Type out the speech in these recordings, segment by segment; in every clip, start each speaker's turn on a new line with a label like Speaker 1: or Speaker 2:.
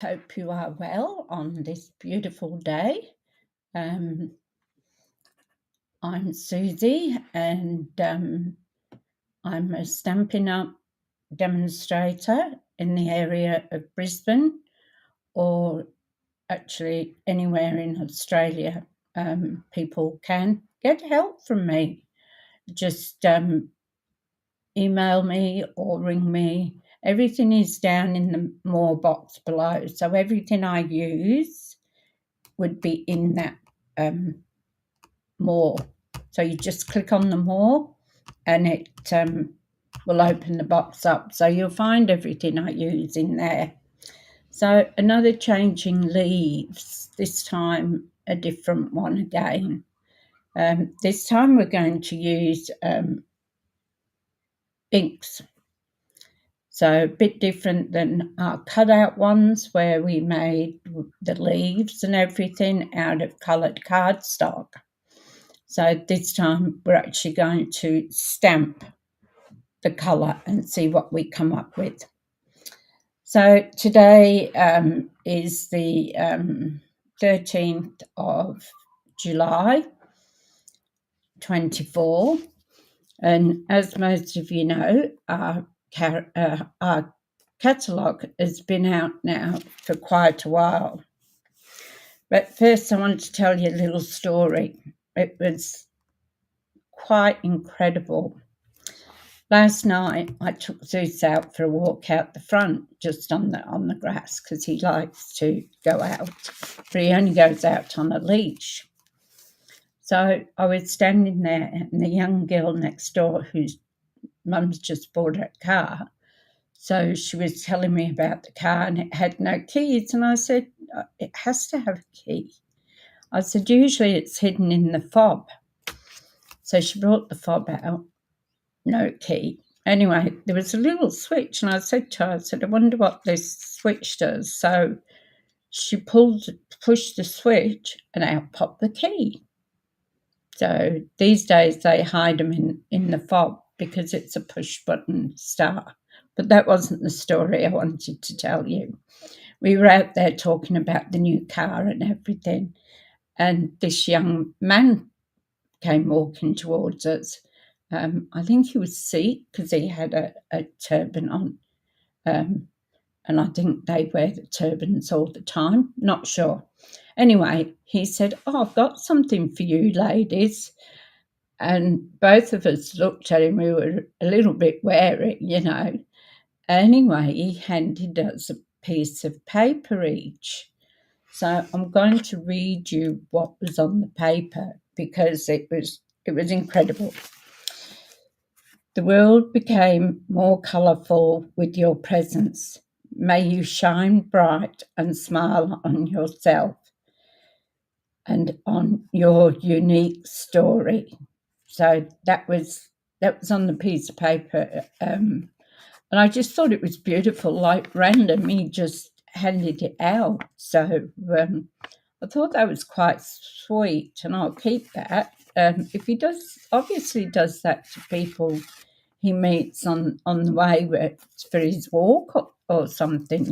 Speaker 1: Hope you are well on this beautiful day. I'm Suzie, and I'm a Stampin' Up demonstrator in the area of Brisbane, or actually anywhere in Australia. People can get help from me. Just email me or ring me. Everything is down in the more box below, so everything I use would be in that more. So you just click on the more and it will open the box up. So you'll find everything I use in there. So another changing leaves, this time a different one again. This time we're going to use inks. So a bit different than our cutout ones where we made the leaves and everything out of coloured cardstock. So this time we're actually going to stamp the colour and see what we come up with. So today is the 13th of July 24, and as most of you know, our catalogue has been out now for quite a while. But first I want to tell you a little story. It was quite incredible. Last night I took Zeus out for a walk out the front, just on the grass, because he likes to go out, but he only goes out on a leash. So I was standing there, and the young girl next door, whose mum's just bought her car, so she was telling me about the car, and it had no keys, and I said, it has to have a key. I said, usually it's hidden in the fob. So she brought the fob out, no key. Anyway, there was a little switch, and I said to her, I wonder what this switch does. So she pushed the switch, and out popped the key. So these days they hide them in the fob because it's a push button start. But that wasn't the story I wanted to tell you. We were out there talking about the new car and everything, and this young man came walking towards us. I think he was Sikh because he had a turban on, and I think they wear the turbans all the time, not sure. Anyway, he said, I've got something for you ladies. And both of us looked at him. We were a little bit wary, Anyway, he handed us a piece of paper each. So I'm going to read you what was on the paper because it was incredible. The world became more colourful with your presence. May you shine bright and smile on yourself and on your unique story. So that was on the piece of paper, and I just thought it was beautiful. Like random, he just handed it out. So I thought that was quite sweet, and I'll keep that. If he obviously does that to people he meets on the way for his walk or something,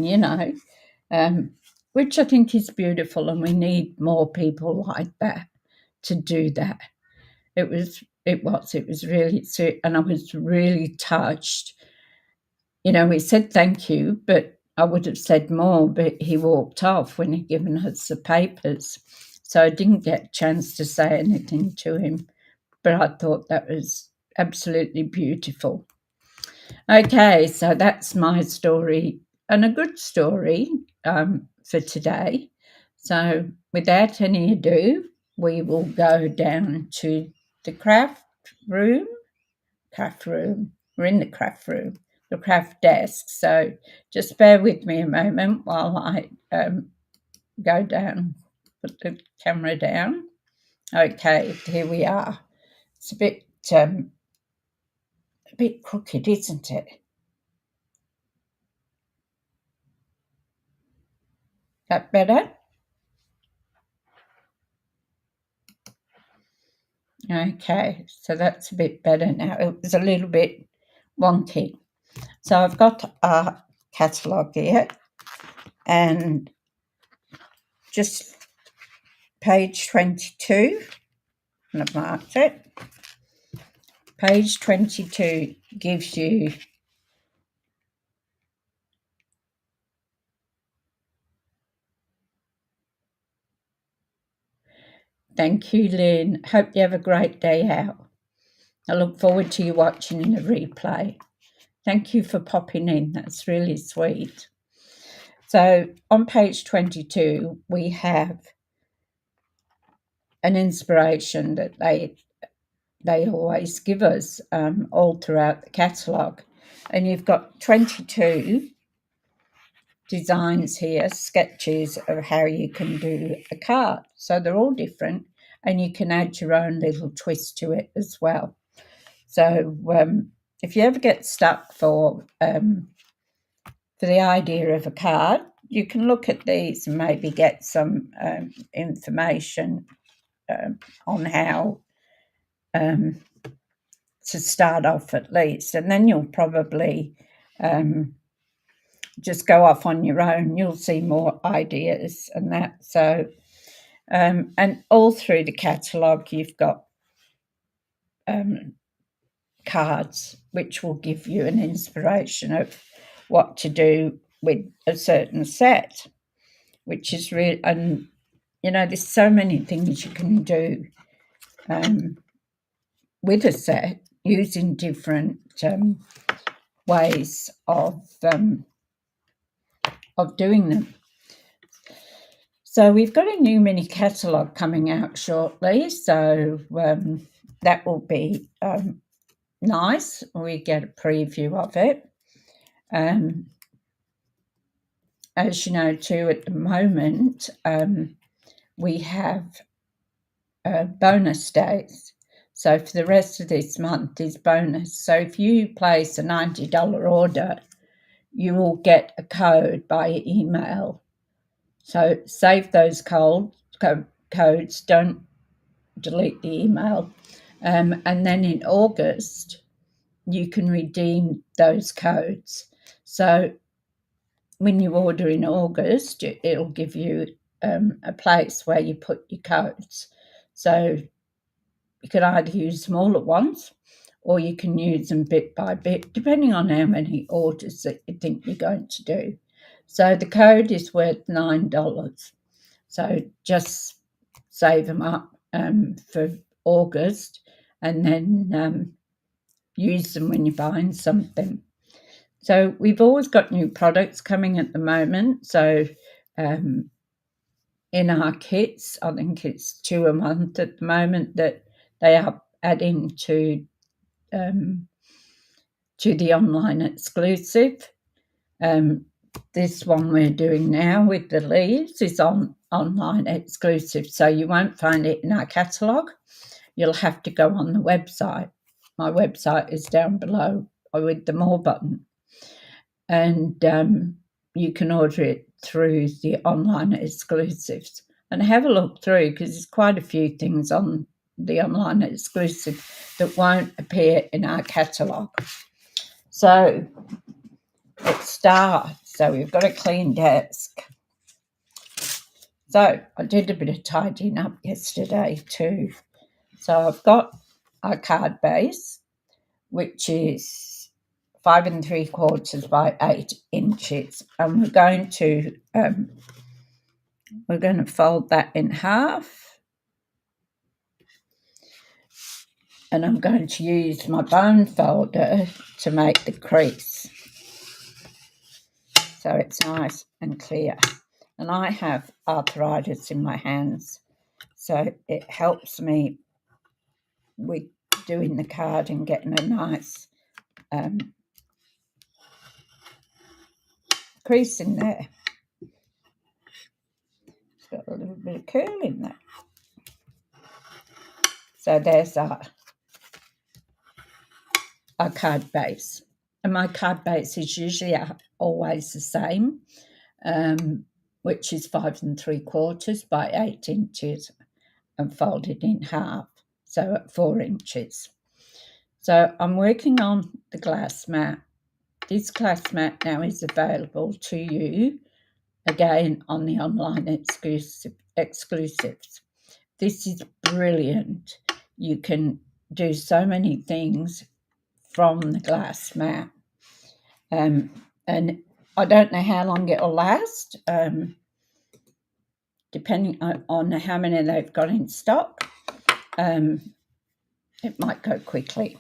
Speaker 1: which I think is beautiful, and we need more people like that to do that. It was really sweet, and I was really touched. We said thank you, but I would have said more, but he walked off when he'd given us the papers. So I didn't get a chance to say anything to him, but I thought that was absolutely beautiful. Okay, so that's my story, and a good story for today. So without any ado, we will go down to the craft room. We're in the craft room, the craft desk. So just bear with me a moment while I go down, put the camera down. Okay, here we are. It's a bit crooked, isn't it? That better? Okay, so that's a bit better now. It was a little bit wonky. So I've got our catalogue here, And just page 22, and I've marked it. Page 22 gives you Thank you, Lynn. Hope you have a great day out. I look forward to you watching in the replay. Thank you for popping in. That's really sweet. So on page 22, we have an inspiration that they always give us all throughout the catalogue. And you've got 22 designs here, sketches of how you can do a card. So they're all different, and you can add your own little twist to it as well. So if you ever get stuck for the idea of a card, you can look at these and maybe get some information on how to start off at least, and then you'll probably just go off on your own. You'll see more ideas and that. So and all through the catalogue you've got cards which will give you an inspiration of what to do with a certain set, which is really, and you know, there's so many things you can do with a set using different ways of doing them. So we've got a new mini catalogue coming out shortly, so that will be nice. We get a preview of it. As you know too, at the moment we have bonus days. So for the rest of this month is bonus. So if you place a $90 order, you will get a code by email. So save those codes, don't delete the email. And then in August, you can redeem those codes. So when you order in August, it'll give you a place where you put your codes. So you can either use them all at once, or you can use them bit by bit, depending on how many orders that you think you're going to do. So the code is worth $9. So just save them up for August, and then use them when you're buying something. So we've always got new products coming at the moment. So in our kits, I think it's 2 a month at the moment that they are adding to the online exclusive. This one we're doing now with the leaves is on online exclusive, so you won't find it in our catalogue. You'll have to go on the website. My website is down below with the More button, and you can order it through the online exclusives. And have a look through, because there's quite a few things on the online exclusive that won't appear in our catalogue. So let's start. So we've got a clean desk. So I did a bit of tidying up yesterday too. So I've got our card base, which is 5 3/4 by 8 inches, and we're going to fold that in half, and I'm going to use my bone folder to make the crease so it's nice and clear. And I have arthritis in my hands, so it helps me with doing the card and getting a nice crease in there. It's got a little bit of curl in there. So there's our card base. And my card base is usually always the same, which is 5 3/4 by 8 inches and folded in half, so at 4 inches. So I'm working on the glass mat. This glass mat now is available to you again on the online exclusives. This is brilliant. You can do so many things from the glass mat. And I don't know how long it'll last, depending on how many they've got in stock. It might go quickly,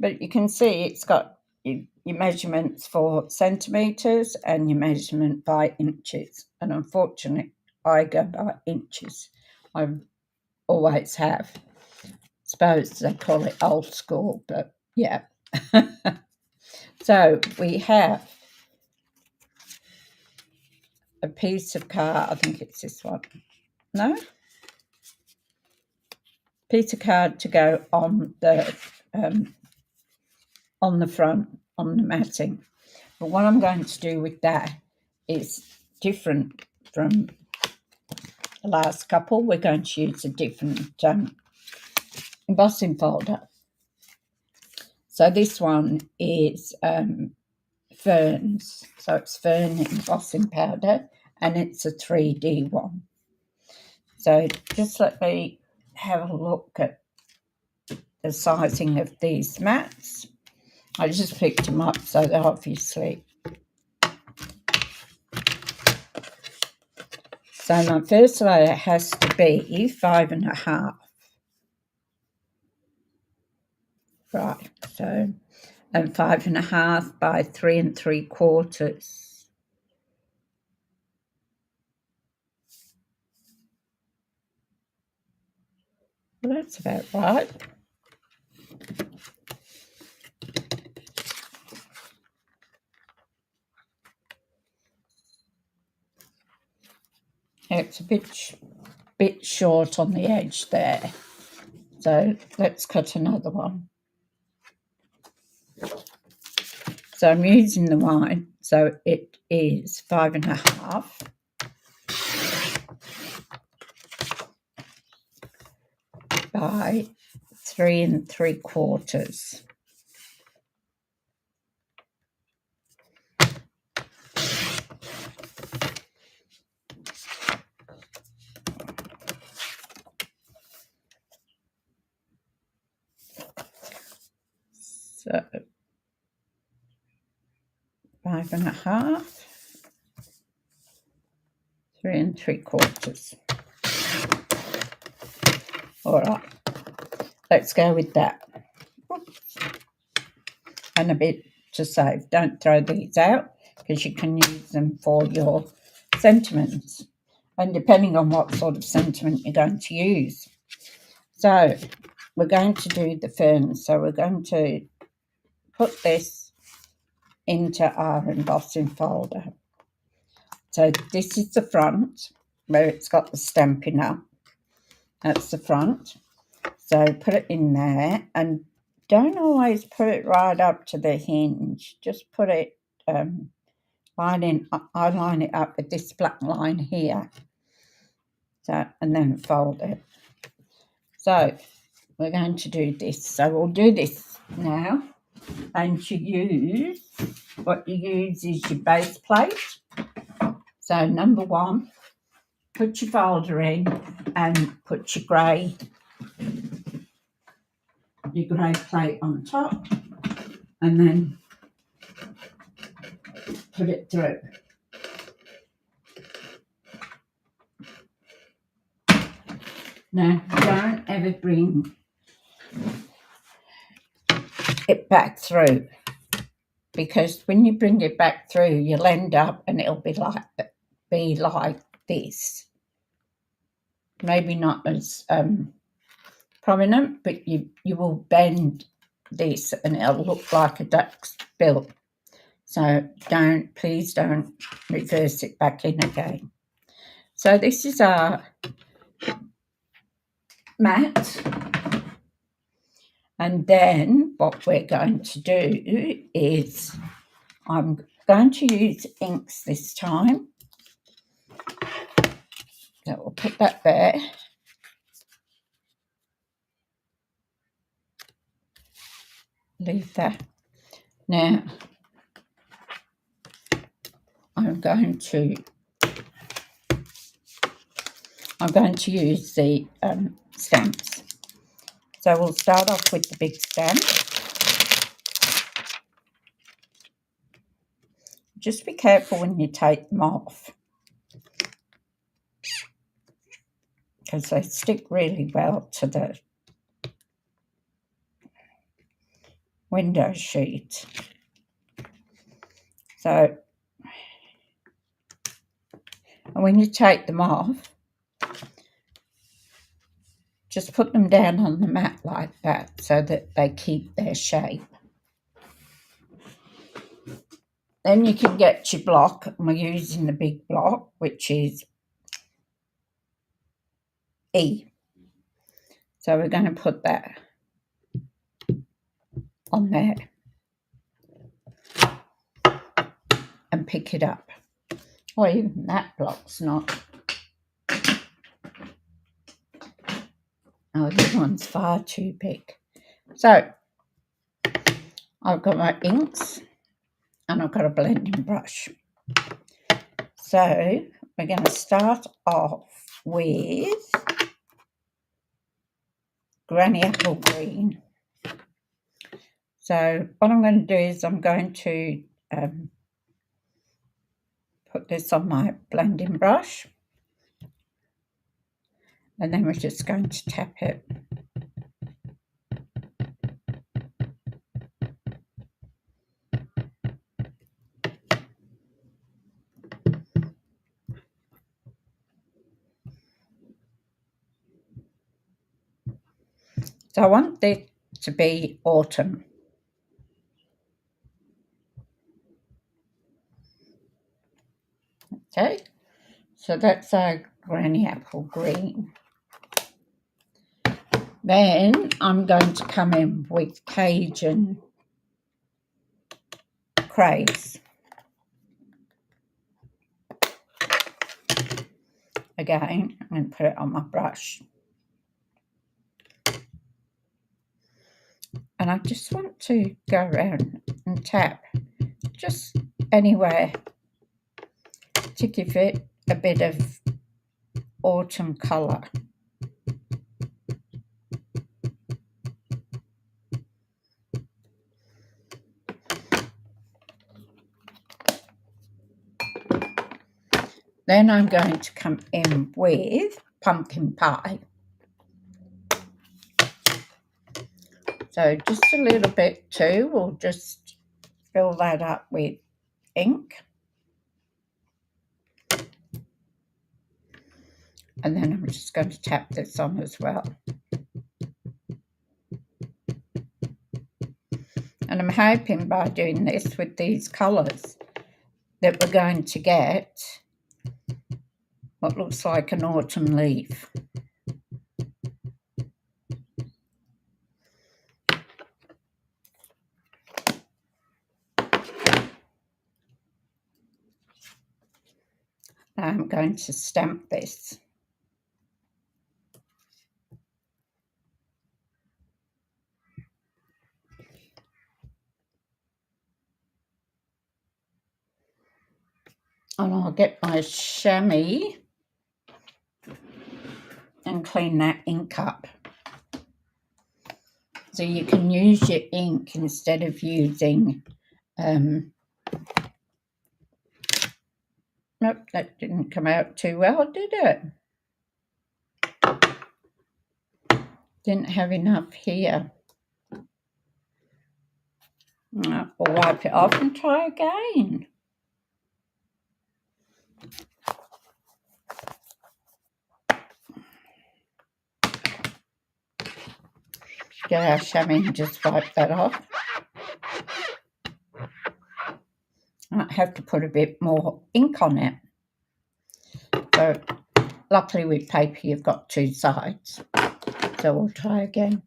Speaker 1: but you can see it's got your measurements for centimetres and your measurement by inches. And unfortunately, I go by inches. I always have. Suppose they call it old school, but yeah. So we have a piece of card. I think it's this one. No? Piece of card to go on the front, on the matting. But what I'm going to do with that is different from the last couple. We're going to use a different embossing folder. So this one is ferns. So it's fern embossing powder, and it's a 3D one. So just let me have a look at the sizing of these mats. I just picked them up, so they're obviously. So my first layer has to be 5.5. Right, so, and 5.5 by 3 3/4. Well, that's about right. It's a bit short on the edge there. So let's cut another one. So I'm using the wine, so it is 5.5 by 3 3/4. So 5.5, 3 3/4. All right, let's go with that. Oops. And a bit to save. Don't throw these out because you can use them for your sentiments, and depending on what sort of sentiment you're going to use. So we're going to do the ferns. So we're going to put this into our embossing folder. So this is the front where it's got the stamping up. That's the front. So put it in there, and don't always put it right up to the hinge. Just put it, I line it up with this black line here. So, and then fold it. So we're going to do this. So we'll do this now. And to use, what you use is your base plate. So number 1, put your folder in and put your grey plate on top, and then put it through. Now, don't ever bring it back through, because when you bring it back through, you'll end up and it'll be like this. Maybe not as prominent, but you will bend this and it'll look like a duck's bill. So please don't reverse it back in again. So this is our mat, and then what we're going to do is I'm going to use inks this time. So we'll put that there. Leave that. Now I'm going to I'm going to use the stamps. So we'll start off with the big stamp. Just be careful when you take them off, because they stick really well to the window sheet. So, and when you take them off, just put them down on the mat like that so that they keep their shape. Then you can get your block, and we're using the big block, which is E. So we're going to put that on there and pick it up. Or even that block's not. Oh, this one's far too big. So I've got my inks and I've got a blending brush. So we're going to start off with Granny Apple Green. So what I'm going to do is I'm going to put this on my blending brush, and then we're just going to tap it. So I want this to be autumn. Okay, so that's our Granny Apple Green. Then I'm going to come in with Cajun Craze. Again, I'm going to put it on my brush. And I just want to go around and tap just anywhere to give it a bit of autumn colour. Then I'm going to come in with Pumpkin Pie. So just a little bit too. We'll just fill that up with ink. And then I'm just going to tap this on as well. And I'm hoping by doing this with these colours that we're going to get what looks like an autumn leaf. Now I'm going to stamp this. And I'll get my chamois and clean that ink up. So you can use your ink instead of using, nope, that didn't come out too well, did it? Didn't have enough here. We'll wipe it off and try again. Get our chamois and just wipe that off. I might have to put a bit more ink on it. So luckily with paper you've got two sides. So we'll try again.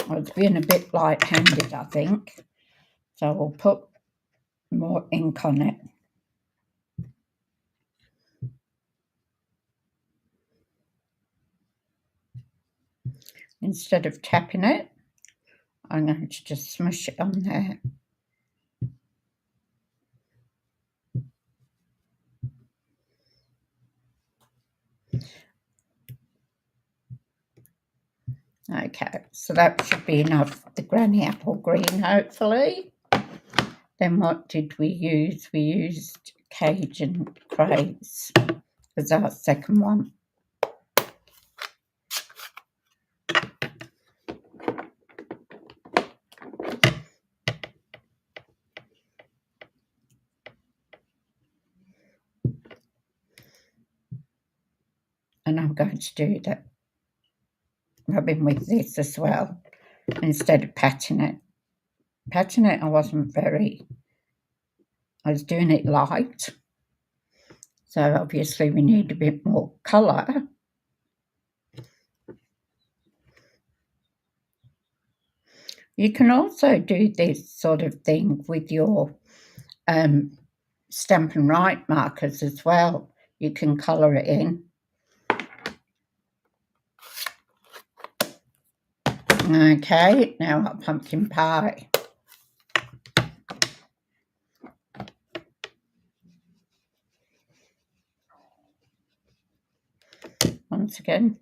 Speaker 1: Well, it's being a bit light-handed, I think. So we'll put more ink on it. Instead of tapping it, I'm going to just smush it on there. Okay, so that should be enough, the granny apple green, hopefully. Then what did we use? We used Cajun Craze as our second one. And I'm going to do that rubbing with this as well, instead of patting it. Patting it, I was doing it light. So obviously we need a bit more colour. You can also do this sort of thing with your Stamp and Write markers as well. You can colour it in. Okay, now our pumpkin pie. Once again.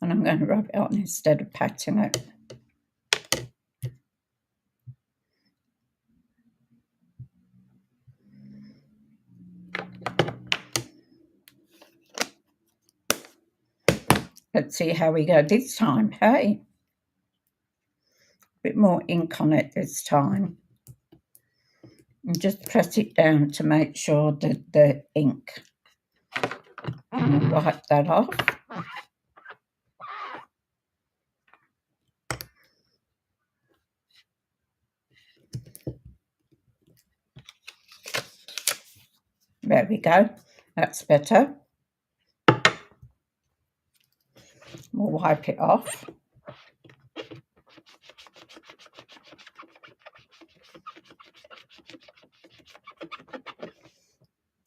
Speaker 1: And I'm going to rub it on instead of patting it. Let's see how we go this time, hey? A bit more ink on it this time. And just press it down to make sure that the ink, and wipe that off. There we go, that's better. We'll wipe it off.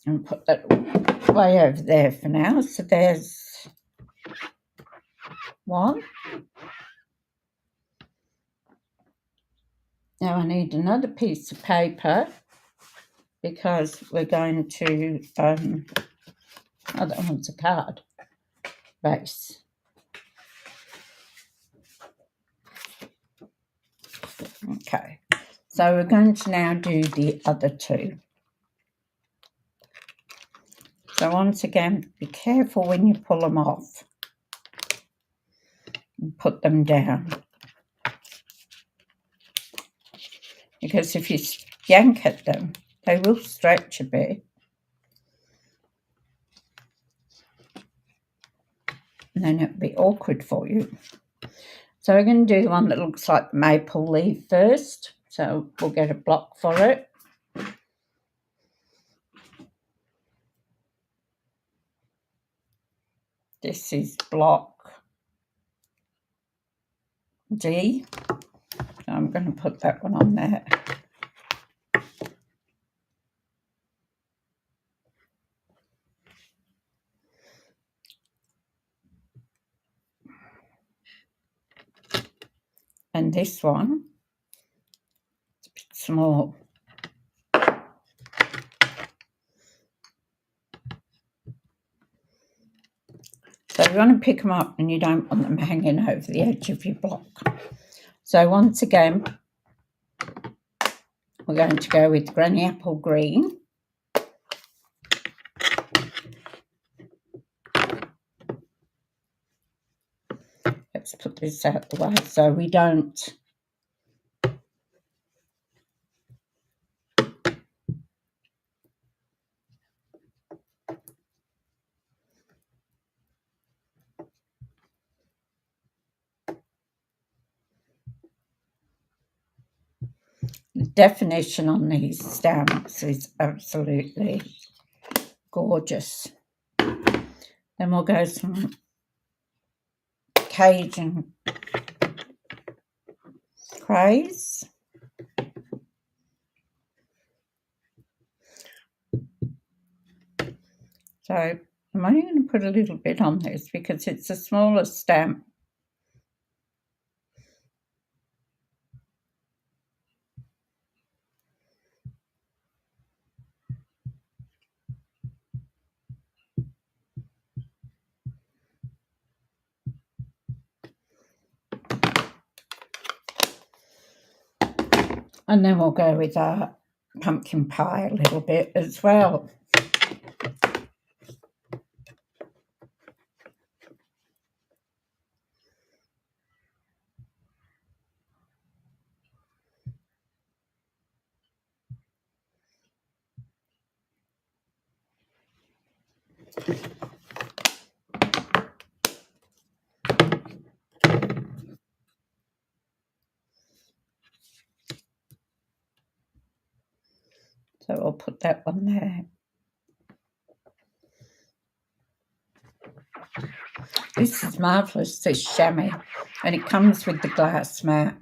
Speaker 1: And put that way over there for now. So there's one. Now I need another piece of paper because we're going to, oh, that one's a card base. Okay, so we're going to now do the other two. So once again, be careful when you pull them off and put them down. Because if you yank at them, they will stretch a bit. And then it'll be awkward for you. So we're going to do the one that looks like the maple leaf first. So we'll get a block for it. This is block D. So I'm going to put that one on there. And this one, it's a bit small. So you want to pick them up and you don't want them hanging over the edge of your block. So once again, we're going to go with Granny Apple Green. Let's put this out the way so we don't the definition on these stamps is absolutely gorgeous. Then we'll go some Cajun Craze. So I'm only going to put a little bit on this because it's a smaller stamp. And then we'll go with our pumpkin pie a little bit as well. So we'll put that one there. This is marvellous, this chamois, and it comes with the glass mat.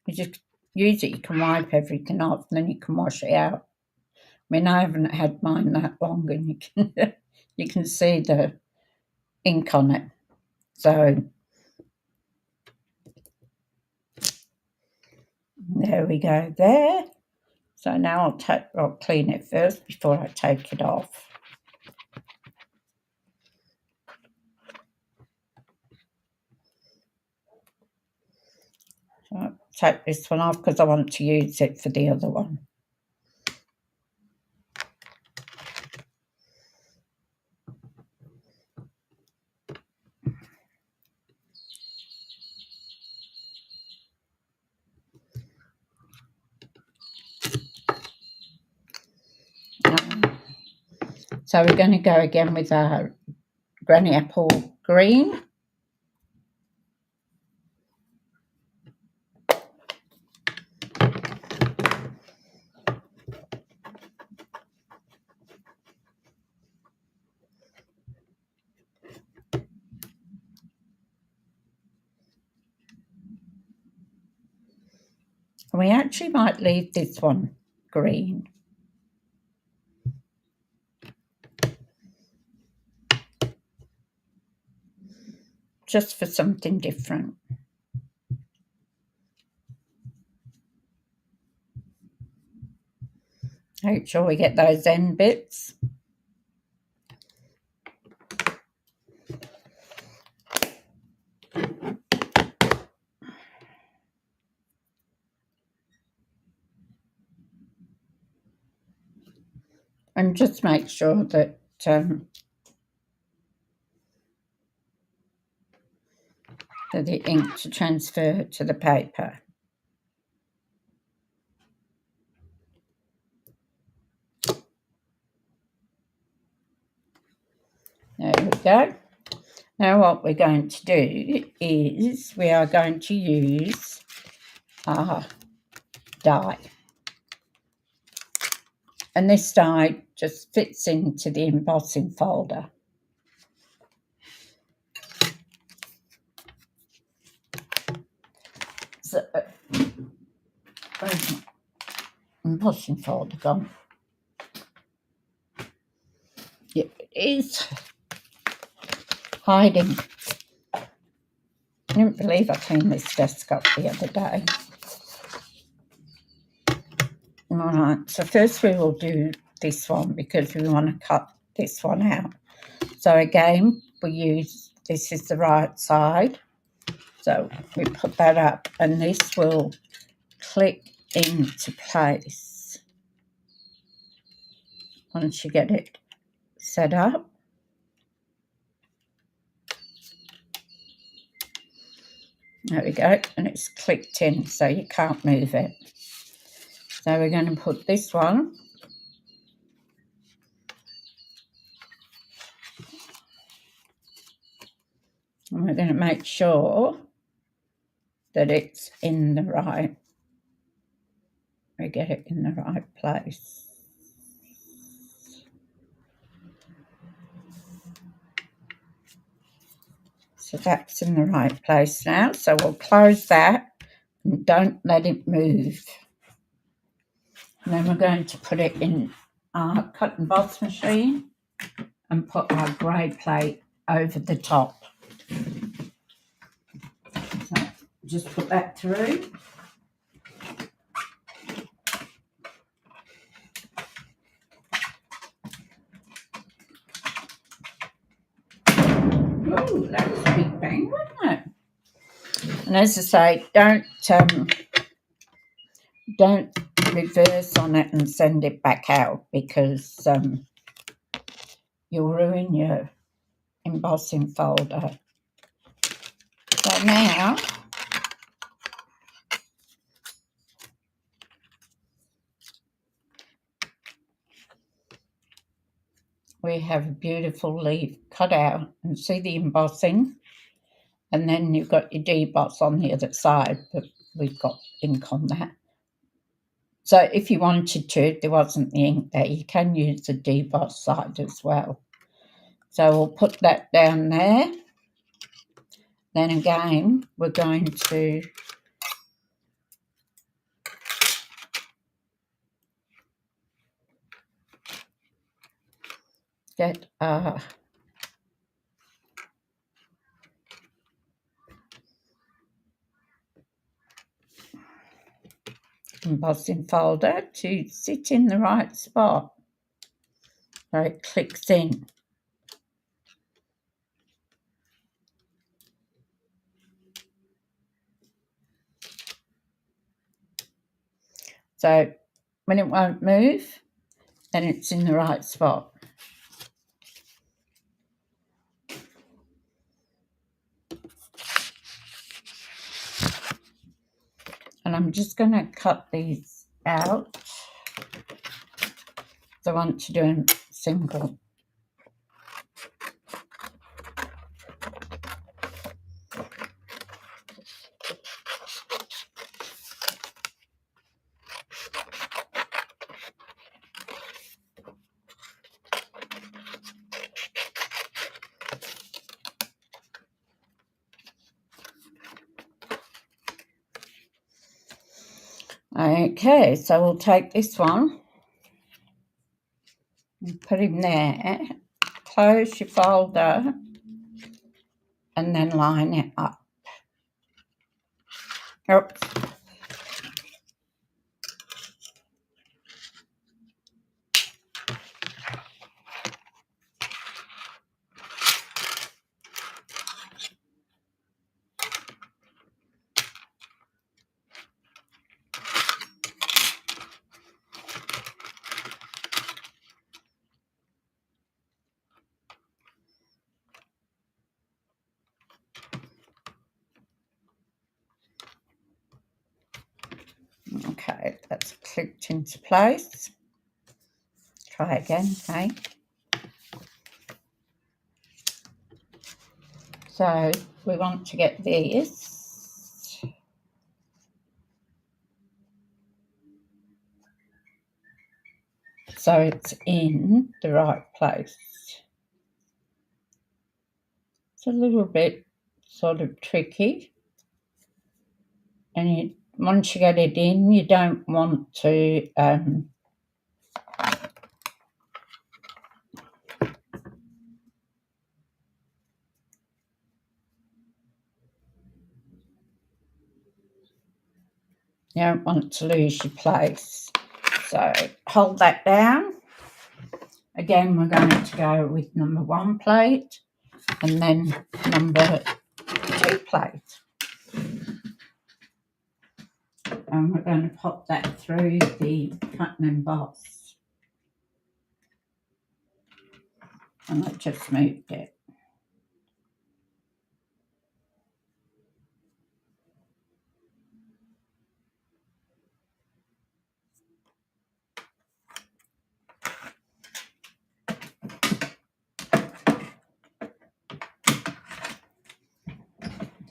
Speaker 1: You just use it, you can wipe everything off, and then you can wash it out. I mean, I haven't had mine that long, and you can see the ink on it. So there we go there. So now I'll clean it first before I take it off. So I'll take this one off because I want to use it for the other one. So we're going to go again with our granny apple green. And we actually might leave this one green. Just for something different. Make sure we get those end bits. And just make sure that for the ink to transfer to the paper. There we go. Now what we're going to do is we are going to use our die. And this die just fits into the embossing folder. So, where's my embossing folder gone? Yeah, it is hiding. I didn't believe I cleaned this desk up the other day. All right, so first we will do this one because we want to cut this one out. So again, this is the right side. So we put that up and this will click into place once you get it set up. There we go, and it's clicked in so you can't move it. So we're going to put this one and we're going to make sure that it's in the right, we get it in the right place. So that's in the right place now. So we'll close that and don't let it move. And then we're going to put it in our cut and emboss machine and put our grey plate over the top. So just put that through. Oh, that was a big bang, wasn't it? And as I say, don't reverse on it and send it back out, because you'll ruin your embossing folder. So now we have a beautiful leaf cut out, and see the embossing, and then you've got your deboss on the other side, but we've got ink on that. So if you wanted to, if there wasn't the ink there, you can use the deboss side as well. So we'll put that down there. Then again, we're going to get our embossing folder to sit in the right spot so it clicks in. So when it won't move, then it's in the right spot. And I'm just going to cut these out. I want to do them single. Okay, so we'll take this one and put him there. Close your folder and then line it up. Oops. Okay, that's clicked into place. Try again, okay? So we want to get this so it's in the right place. It's a little bit sort of tricky, and once you get it in, you don't want to lose your place. So hold that down. Again, we're going to go with number 1 plate and then number 2 plate. And we're going to pop that through the cut and emboss. And I just moved it.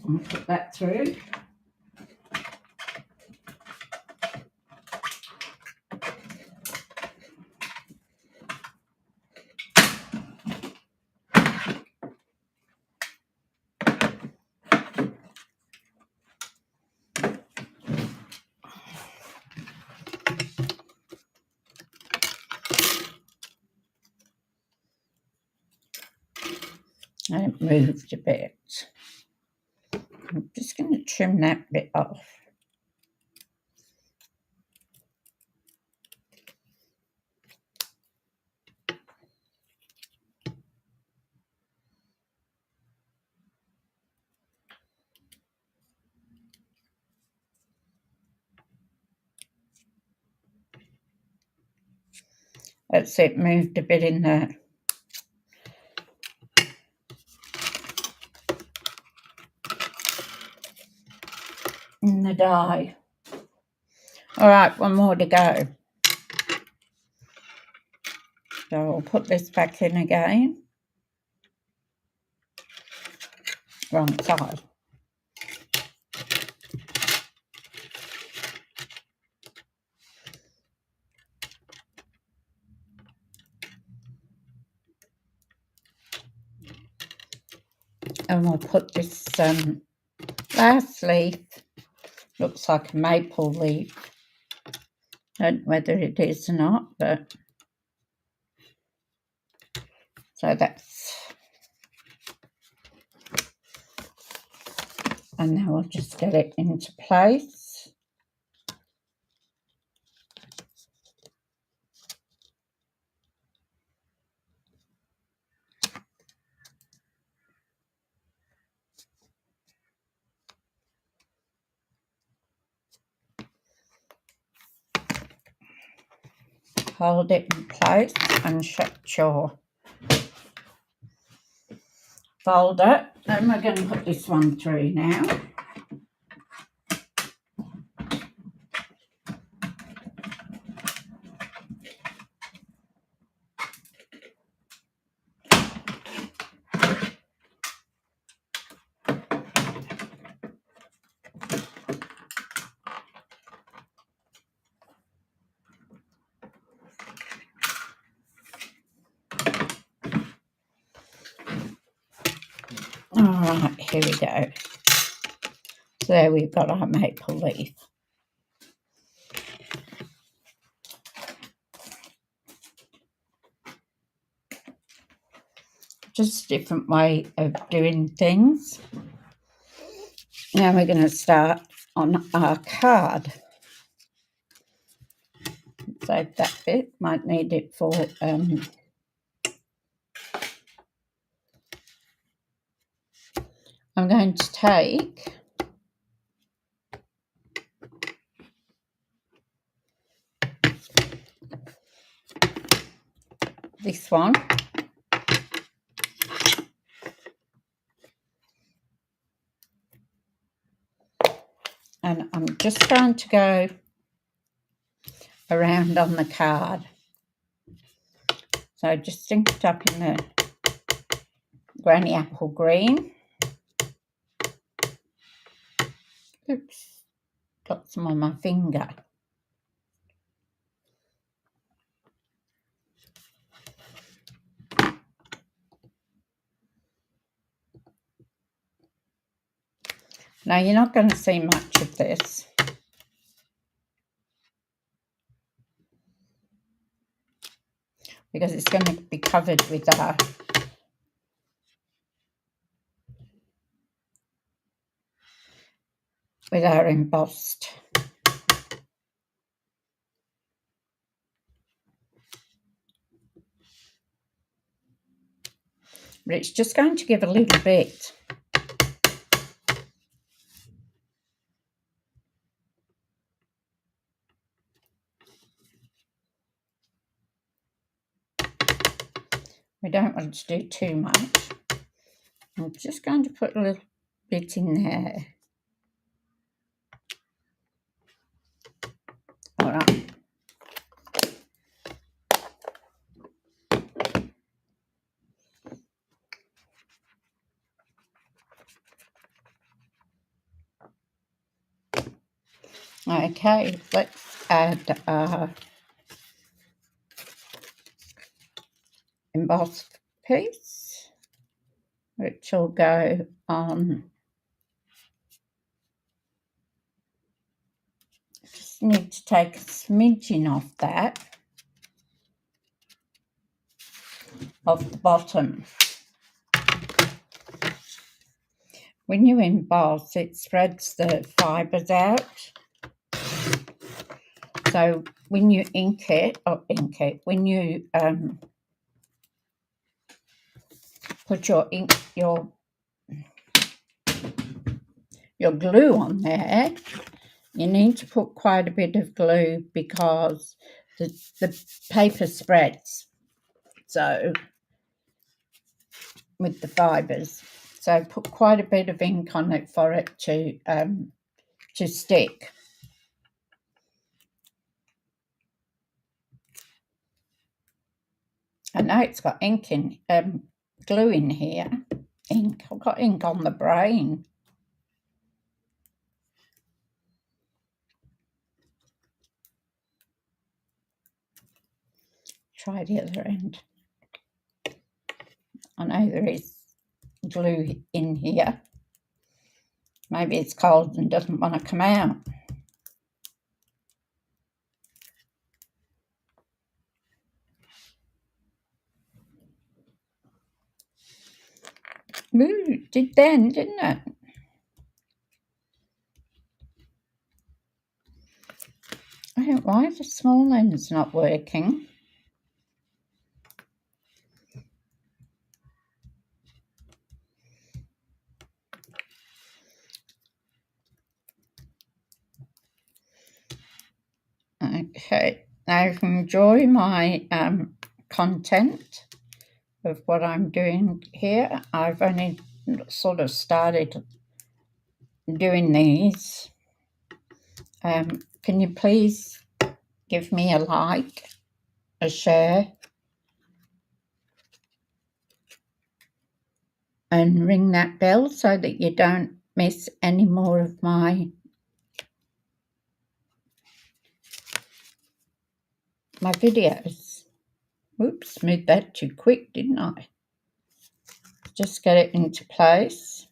Speaker 1: And put that through. And it moved a bit. I'm just going to trim that bit off. That's it, moved a bit in there. In the dye. All right, one more to go. So I'll put this back in again. Wrong side. And we'll put this last leaf, looks like a maple leaf. Don't know whether it is or not, but so that's, and now we'll just get it into place. Hold it in place and shut your folder. And we're going to put this one through now. All right, here we go. So there we've got our maple leaf. Just a different way of doing things. Now we're going to start on our card. Save that bit, might need it for I'm going to take this one and I'm just going to go around on the card. So just stick it up in the granny apple green. Oops, got some on my finger. Now you're not going to see much of this. Because it's going to be covered with our embossed. But it's just going to give a little bit. We don't want to do too much. I'm just going to put a little bit in there. All right. Okay, let's add our embossed piece, which will go on. Just need to take a smidgen off that, off the bottom. When you emboss, it spreads the fibres out. So when you when you put your glue on there, you need to put quite a bit of glue because the paper spreads, so with the fibres. So put quite a bit of ink on it for it to stick. I know it's got ink in, glue in here. Ink. I've got ink on the brain. Try the other end. I know there is glue in here. Maybe it's cold and doesn't want to come out. Ooh, did then, didn't it? I don't know why the small end's not working. Okay, now if you enjoy my content of what I'm doing here, I've only sort of started doing these. Can you please give me a like, a share, and ring that bell so that you don't miss any more of my videos. Oops, moved that too quick, didn't I? Just get it into place.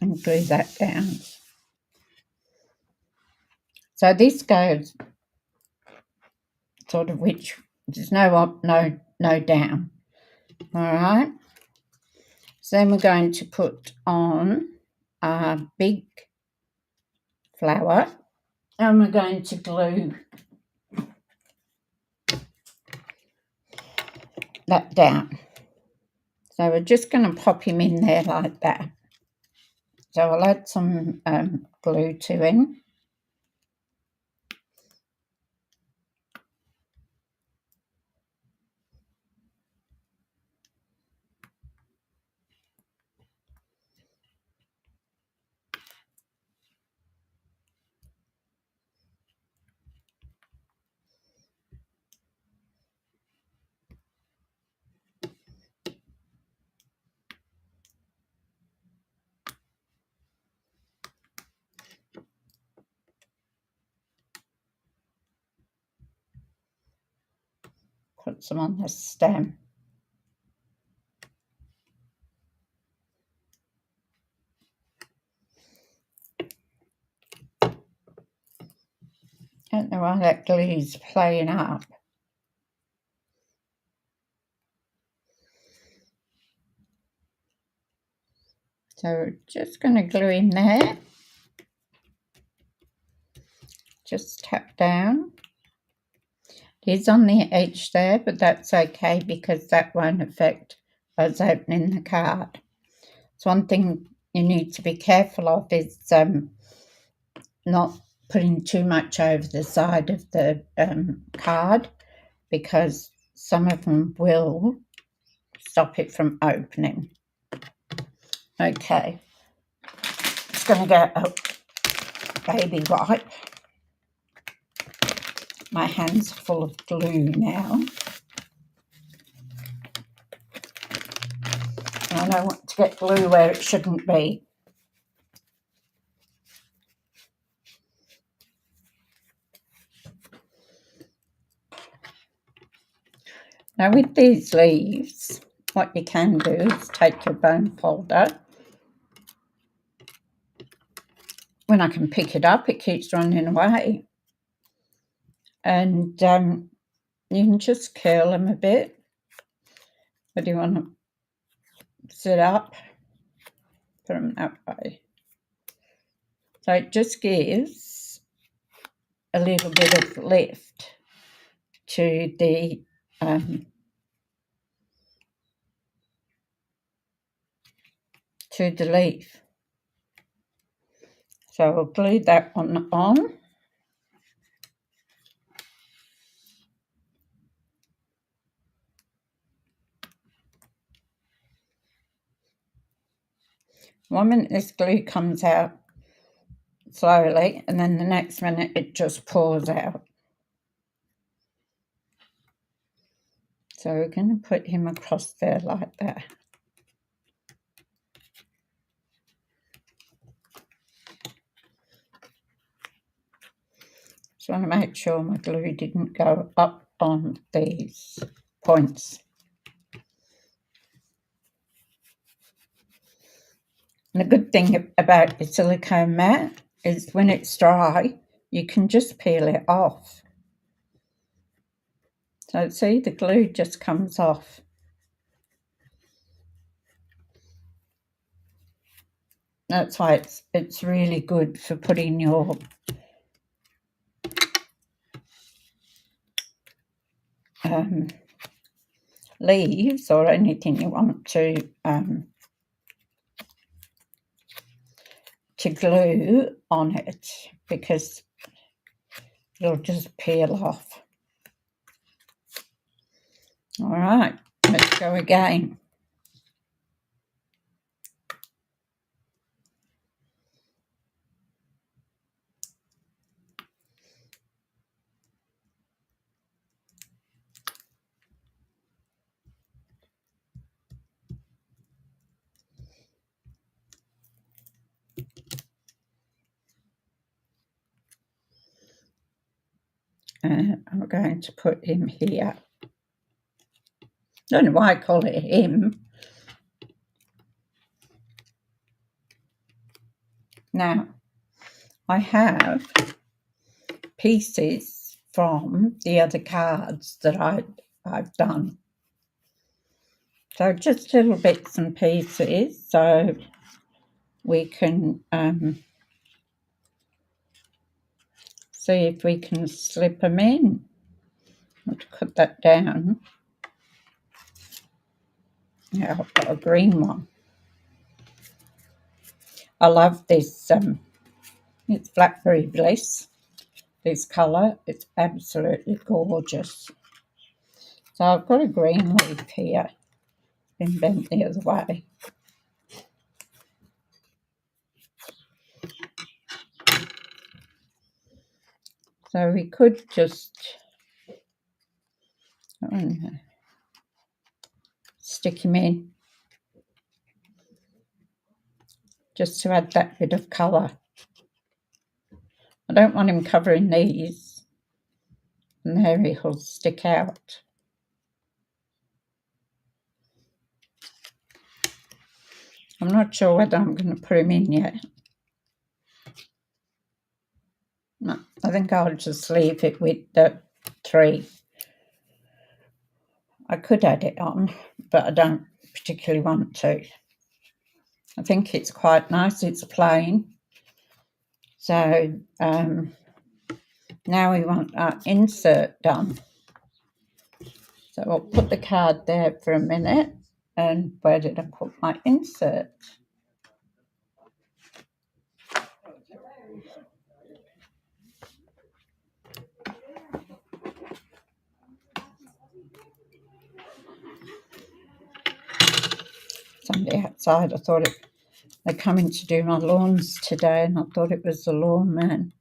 Speaker 1: And glue that down. So this goes sort of which there's no up, no down. All right. So then we're going to put on a big flower and we're going to glue that down. So we're just going to pop him in there like that. So I'll add some glue to him. Put some on the stem. I don't know why that glue's playing up. So we're just going to glue in there. Just tap down. It is on the edge there, but that's okay because that won't affect us opening the card. So one thing you need to be careful of is not putting too much over the side of the card, because some of them will stop it from opening. Okay, just going to get a baby wipe. My hands are full of glue now. I don't want to get glue where it shouldn't be. Now with these leaves, what you can do is take your bone folder. When I can pick it up, it keeps running away. And you can just curl them a bit. But you want to sit up, put them that way. So it just gives a little bit of lift to the leaf. So I'll glue that one on. One minute this glue comes out slowly, and then the next minute it just pours out. So we're going to put him across there like that. Just want to make sure my glue didn't go up on these points. And the good thing about the silicone mat is when it's dry, you can just peel it off. So see, the glue just comes off. That's why it's really good for putting your leaves or anything you want to glue on it, because it'll just peel off. All right, let's go again. And I'm going to put him here. Don't know why I call it him. Now, I have pieces from the other cards that I've done. So just little bits and pieces, so we can see if we can slip them in. I'll cut that down. Yeah, I've got a green one. I love this. It's Blackberry Bliss. This colour, it's absolutely gorgeous. So I've got a green leaf here, been bent the other way. So we could just stick him in, just to add that bit of colour. I don't want him covering these, and there he'll stick out. I'm not sure whether I'm going to put him in yet. No, I think I'll just leave it with the 3. I could add it on, but I don't particularly want to. I think it's quite nice. It's plain. So now we want our insert done. So I'll put the card there for a minute. And where did I put my insert? Somebody outside, I thought they're coming to do my lawns today, and I thought it was the lawn man.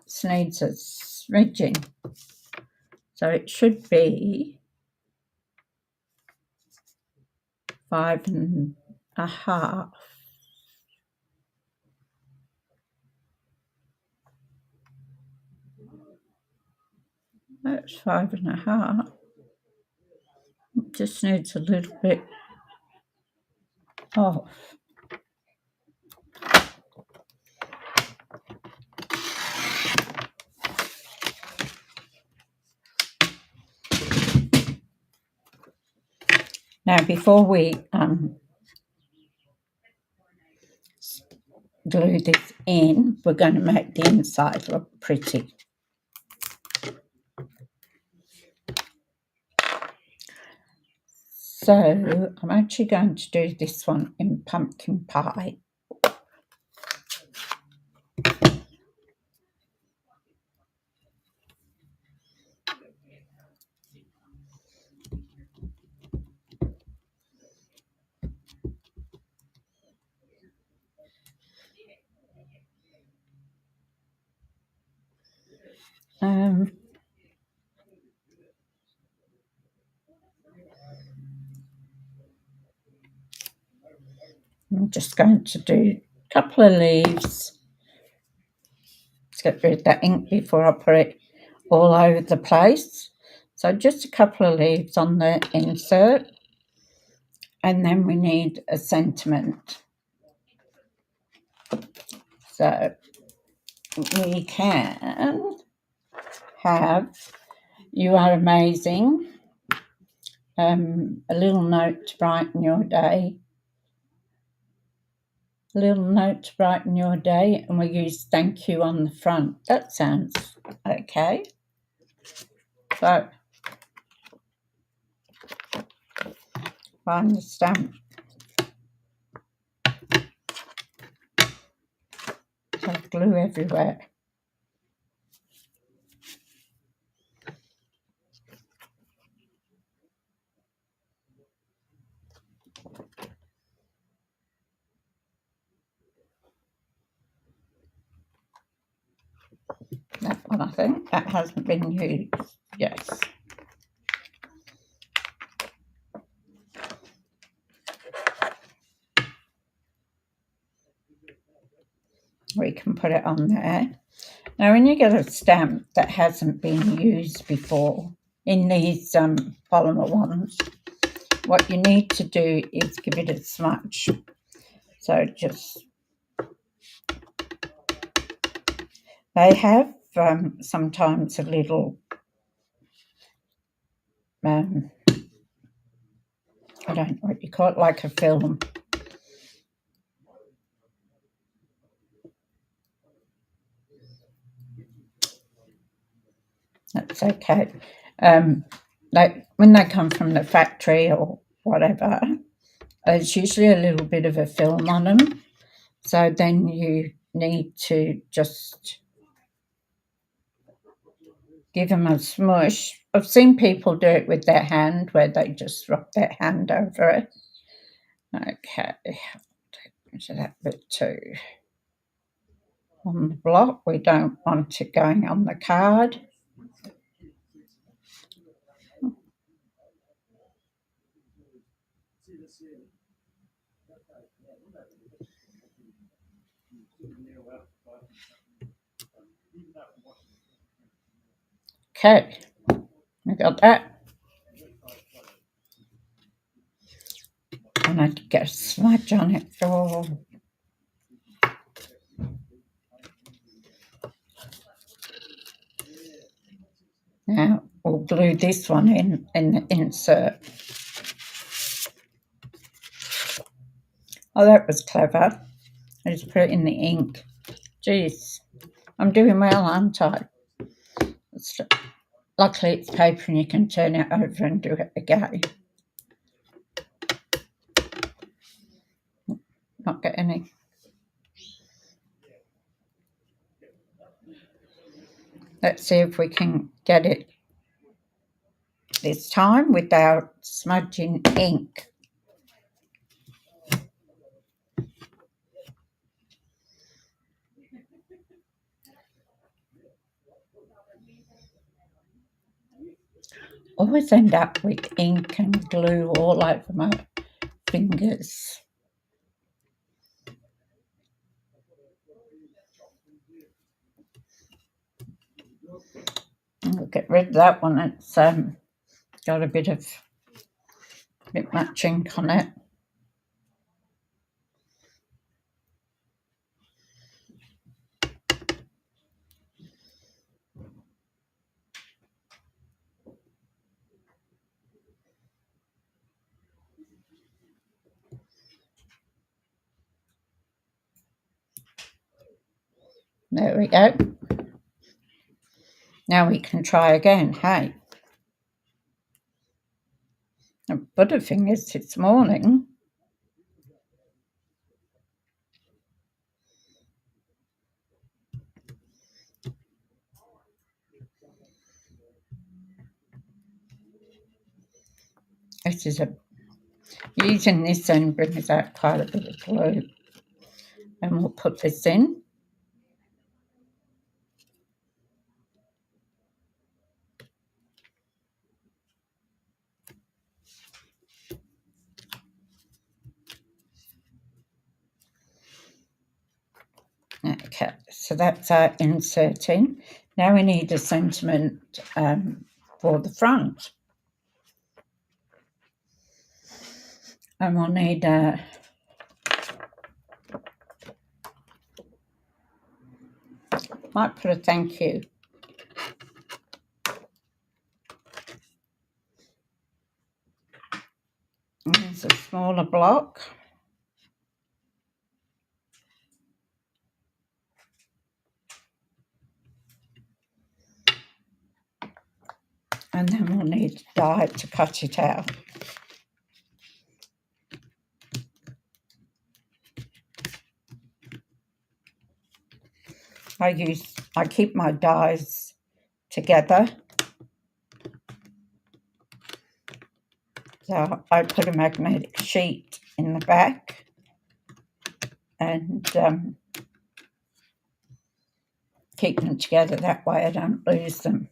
Speaker 1: This needs a smidging, so it should be 5.5. That's 5.5. It just needs a little bit off. Now, before we glue this in, we're going to make the inside look pretty. So I'm actually going to do this one in pumpkin pie. I'm just going to do a couple of leaves. Let's get rid of that ink before I put it all over the place. So just a couple of leaves on the insert. And then we need a sentiment. So we can have "You are amazing," a little note to brighten your day, a little note to brighten your day, and we use "thank you" on the front. That sounds okay. So find the stamp. So glue everywhere. That one, I think, that hasn't been used. Yes. We can put it on there. Now, when you get a stamp that hasn't been used before in these polymer ones, what you need to do is give it a smudge. So just, they have sometimes a little, I don't know what you call it, like a film. That's okay. Like when they come from the factory or whatever, there's usually a little bit of a film on them. So then you need to just give them a smush. I've seen people do it with their hand where they just rub their hand over it. Okay, into that bit too. On the block, we don't want it going on the card. Okay, we got that. And I get a smudge on it. Oh. Now we'll glue this one in the insert. Oh, that was clever. I just put it in the ink. Jeez, I'm doing well, aren't I? Luckily it's paper and you can turn it over and do it again. Not get any. Let's see if we can get it this time without smudging ink. Always end up with ink and glue all over my fingers. We'll get rid of that one. It's got a bit much ink on it. There we go. Now we can try again, hey? The Butterfingers this morning. This is using this end brings out quite a bit of glue. And we'll put this in. Okay, so that's our inserting. Now we need a sentiment for the front. And we'll need might put a thank you. And there's a smaller block. And then we'll need dye to cut it out. I keep my dyes together. So I put a magnetic sheet in the back and keep them together. That way I don't lose them.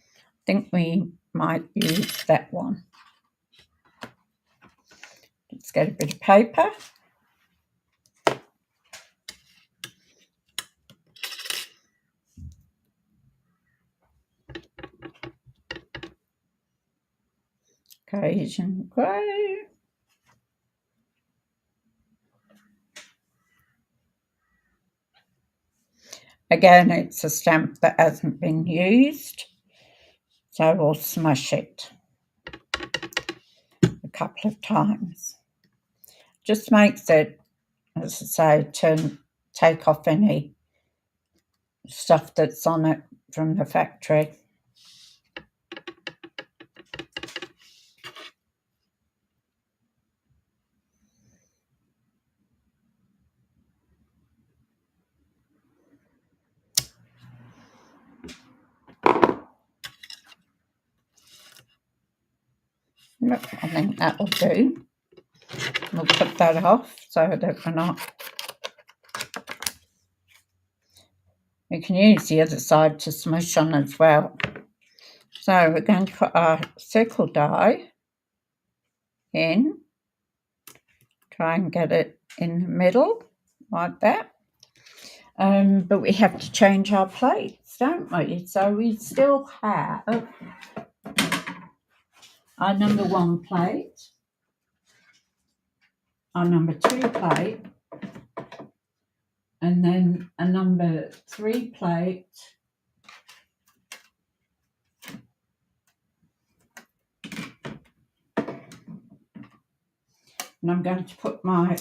Speaker 1: I think we might use that one. Let's get a bit of paper. Cajun grey. Again, it's a stamp that hasn't been used, so we'll smush it a couple of times. Just makes it, as I say, take off any stuff that's on it from the factory. I think that will do. We'll put that off so that we're not. We can use the other side to smush on as well. So we're going to put our circle die in. Try and get it in the middle like that. But we have to change our plates, don't we? So we still have our number 1 plate, our number 2 plate, and then a number 3 plate, and I'm going to put my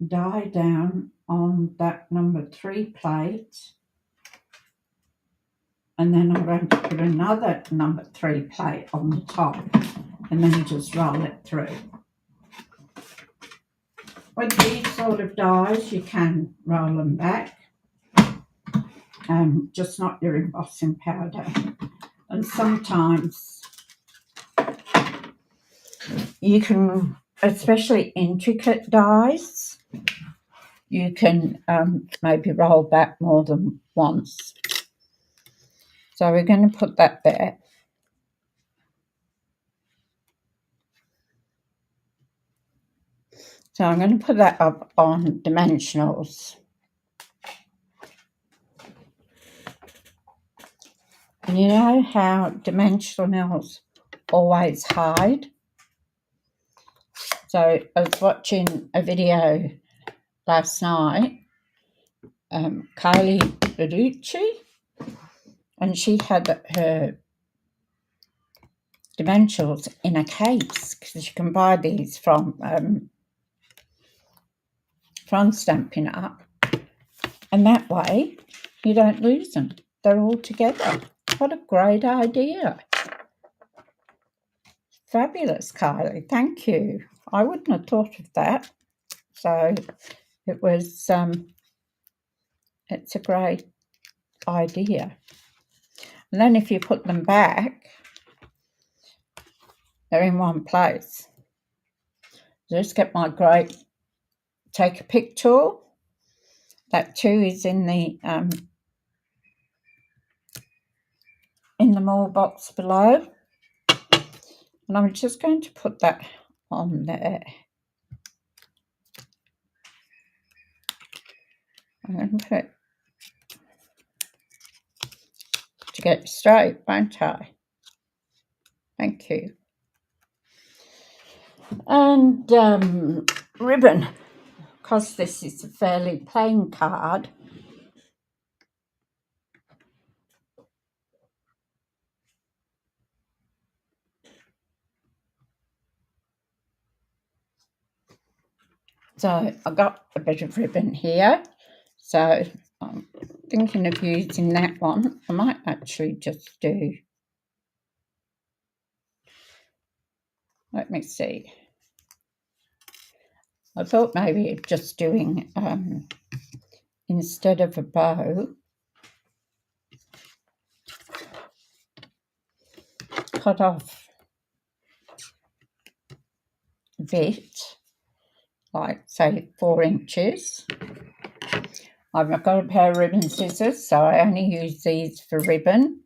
Speaker 1: die down on that number 3 plate, and then I'm going to put another number 3 plate on the top, and then just roll it through. With these sort of dies, you can roll them back, just not your embossing powder. And sometimes you can, especially intricate dies, you can maybe roll back more than once. So we're going to put that there. So I'm going to put that up on dimensionals. And you know how dimensionals always hide? So I was watching a video last night, Kylie Beducci, and she had her dimensionals in a case, because you can buy these from Stampin' Up. And that way you don't lose them. They're all together. What a great idea. Fabulous, Kylie. Thank you. I wouldn't have thought of that. So it was, it's a great idea. And then if you put them back, they're in one place. Just get my great take a pick tool. That too is in the more box below. And I'm just going to put that on there. I'm going to put it to get it straight, won't I? Thank you. And ribbon, because this is a fairly plain card. So I got a bit of ribbon here. So I'm thinking of using that one. I might actually just do, let me see. I thought maybe just doing, instead of a bow, cut off a bit, like say 4 inches. I've got a pair of ribbon scissors, so I only use these for ribbon.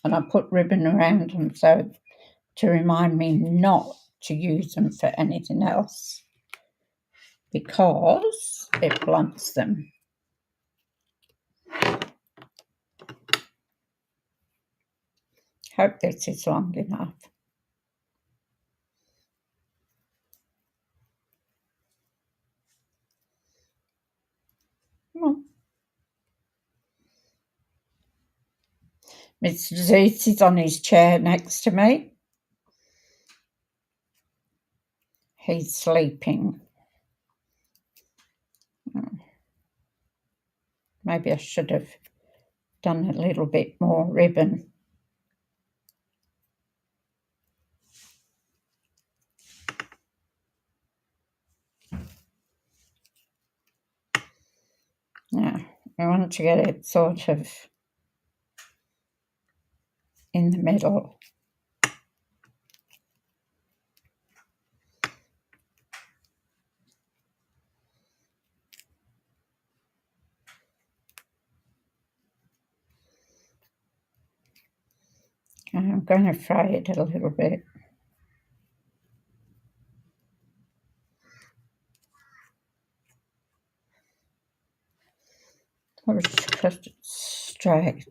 Speaker 1: And I put ribbon around them so to remind me not to use them for anything else, because it blunts them. Hope this is long enough. Come on. Mr. Zeus is on his chair next to me. He's sleeping. Maybe I should have done a little bit more ribbon. Now, I want to get it sort of in the middle. And I'm going to fray it a little bit. Or just cut it straight.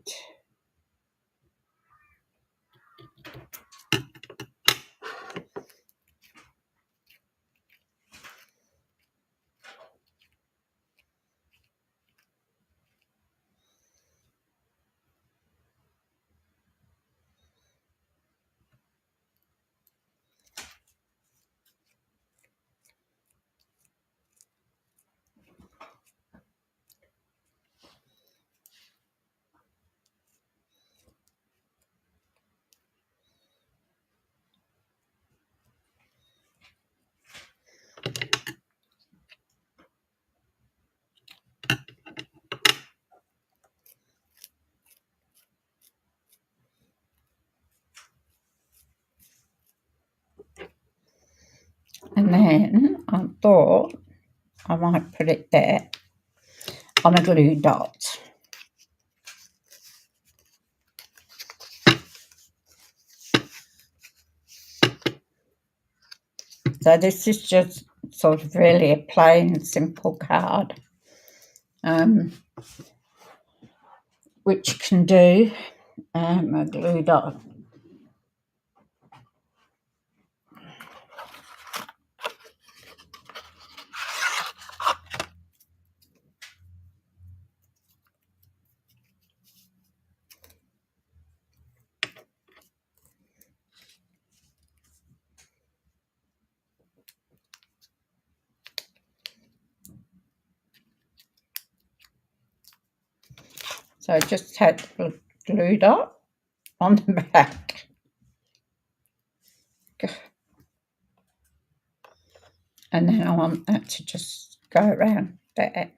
Speaker 1: And then I thought I might put it there on a glue dot. So this is just sort of really a plain, simple card, which can do a glue dot. So just had the glue dot on the back. And then I want that to just go around there.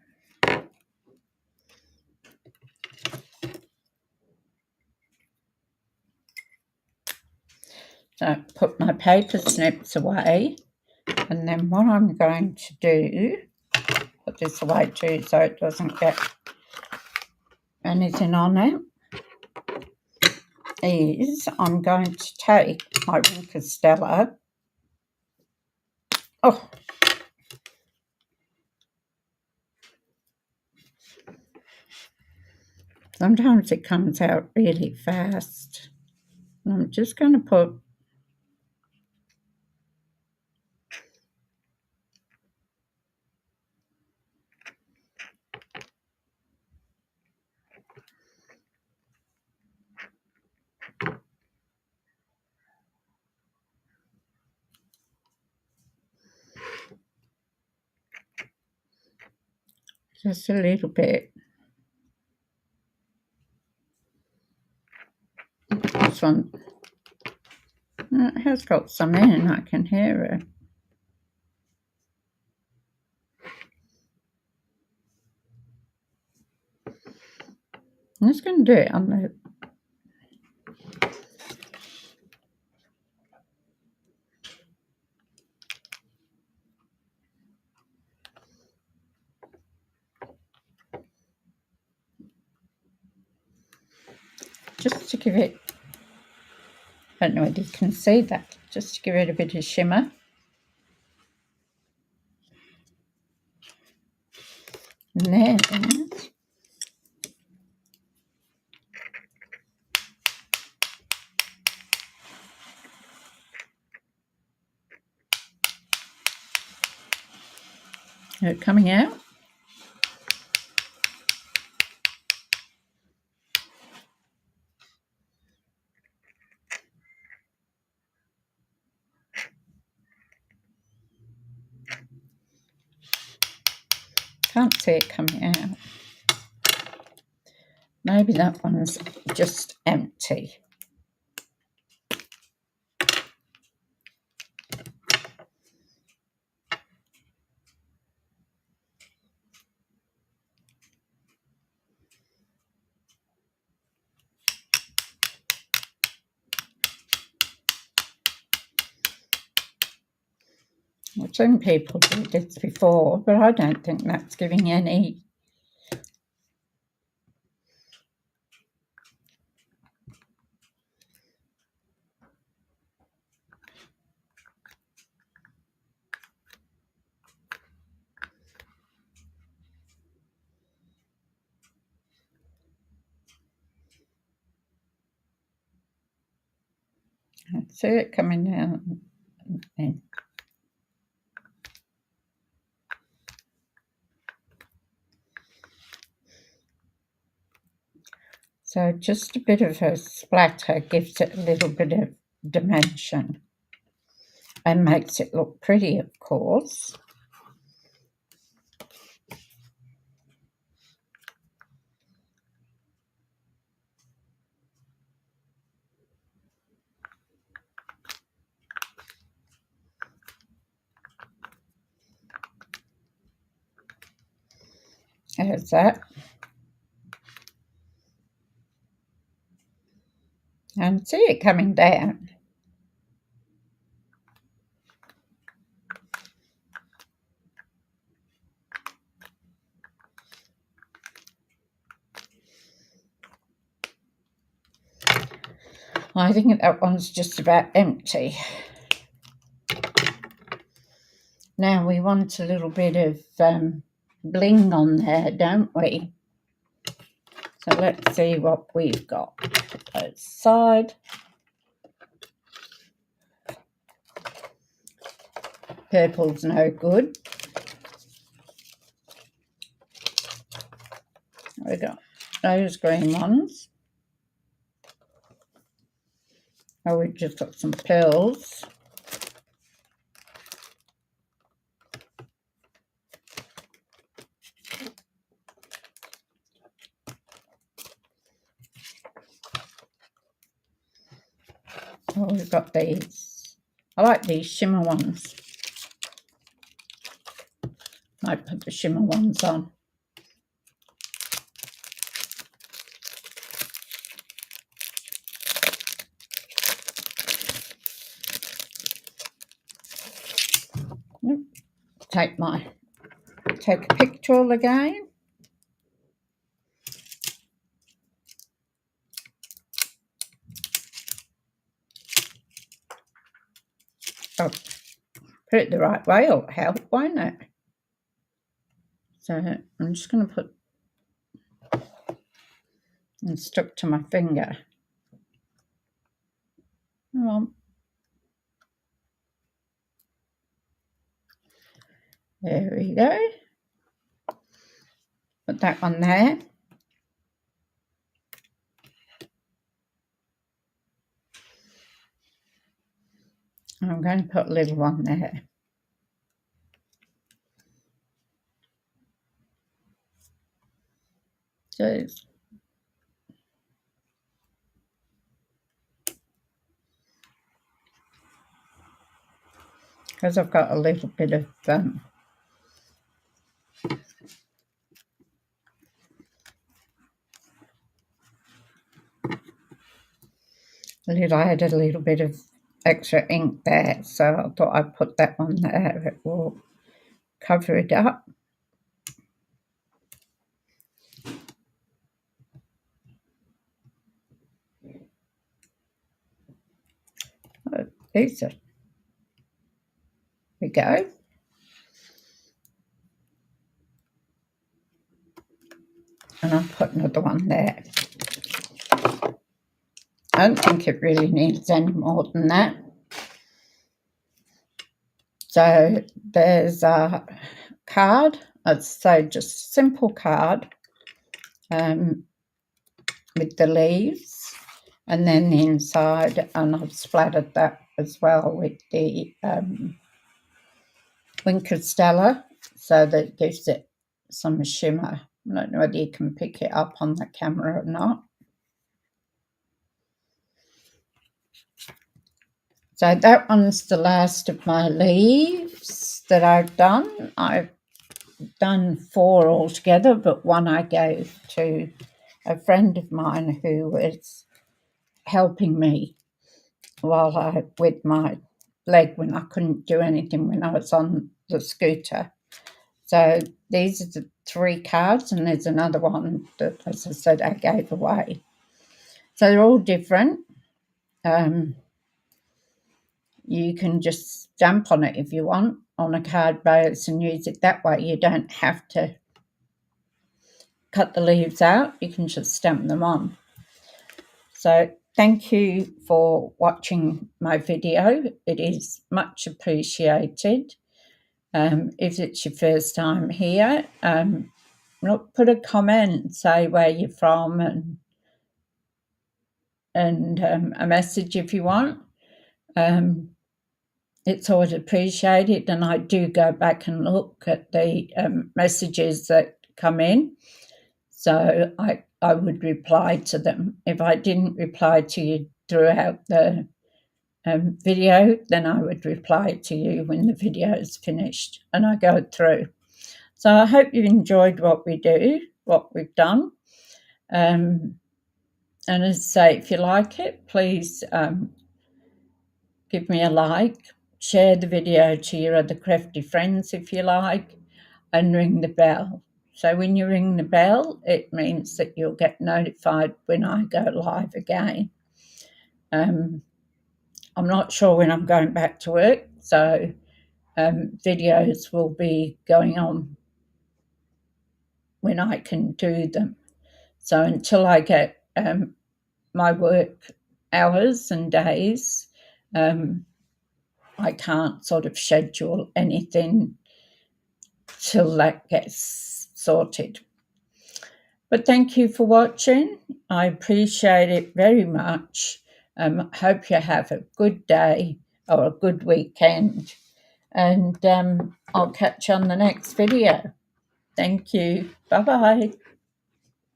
Speaker 1: So put my paper snips away, and then what I'm going to do, put this away too so it doesn't get anything on it, is I'm going to take my Ring Costello. Oh, sometimes it comes out really fast. And I'm just going to put just a little bit. This one, it has got some in, I can hear it. I'm just going to do it on the just to give it, I don't know whether you can see that, just to give it a bit of shimmer. And then coming out. Can't see it coming out. Maybe that one's just empty. I've seen people do this before, but I don't think that's giving any. I see it coming down. So just a bit of a splatter gives it a little bit of dimension and makes it look pretty, of course. There's that. And see it coming down. I think that one's just about empty. Now we want a little bit of bling on there, don't we? So let's see what we've got. Put those aside. Purple's no good. We got those green ones. Oh, we've just got some pearls. Oh, we've got these. I like these shimmer ones. Might put the shimmer ones on. Take a picture again. Oh, put it the right way, it'll help, won't it? So I'm just going to put and stuck to my finger. Come on. There we go. Put that one there. I'm going to put a little one there. So because I've got a little bit of I had a little bit of extra ink there, so I thought I'd put that one there. It will cover it up. Oh, these are, we go. And I'll put another one there. I don't think it really needs any more than that. So there's a card. So just simple card with the leaves, and then the inside, and I've splattered that as well with the Winker Stella, so that it gives it some shimmer. I don't know whether you can pick it up on the camera or not. So that one's the last of my leaves that I've done. I've done 4 altogether, but one I gave to a friend of mine who was helping me with my leg when I couldn't do anything when I was on the scooter. So these are the 3 cards, and there's another one that, as I said, I gave away. So they're all different. You can just stamp on it if you want on a card base and use it that way. You don't have to cut the leaves out. You can just stamp them on. So thank you for watching my video. It is much appreciated. If it's your first time here, put a comment, say where you're from, and a message if you want. It's always appreciated, and I do go back and look at the messages that come in. So I would reply to them. If I didn't reply to you throughout the video, then I would reply to you when the video is finished, and I go through. So I hope you've enjoyed what we've done. And as I say, if you like it, please give me a like, share the video to your other crafty friends if you like, and ring the bell. So when you ring the bell, it means that you'll get notified when I go live again. I'm not sure when I'm going back to work, so videos will be going on when I can do them. So until I get my work hours and days, I can't sort of schedule anything till that gets sorted. But thank you for watching. I appreciate it very much. Hope you have a good day or a good weekend. And I'll catch you on the next video. Thank you. Bye-bye.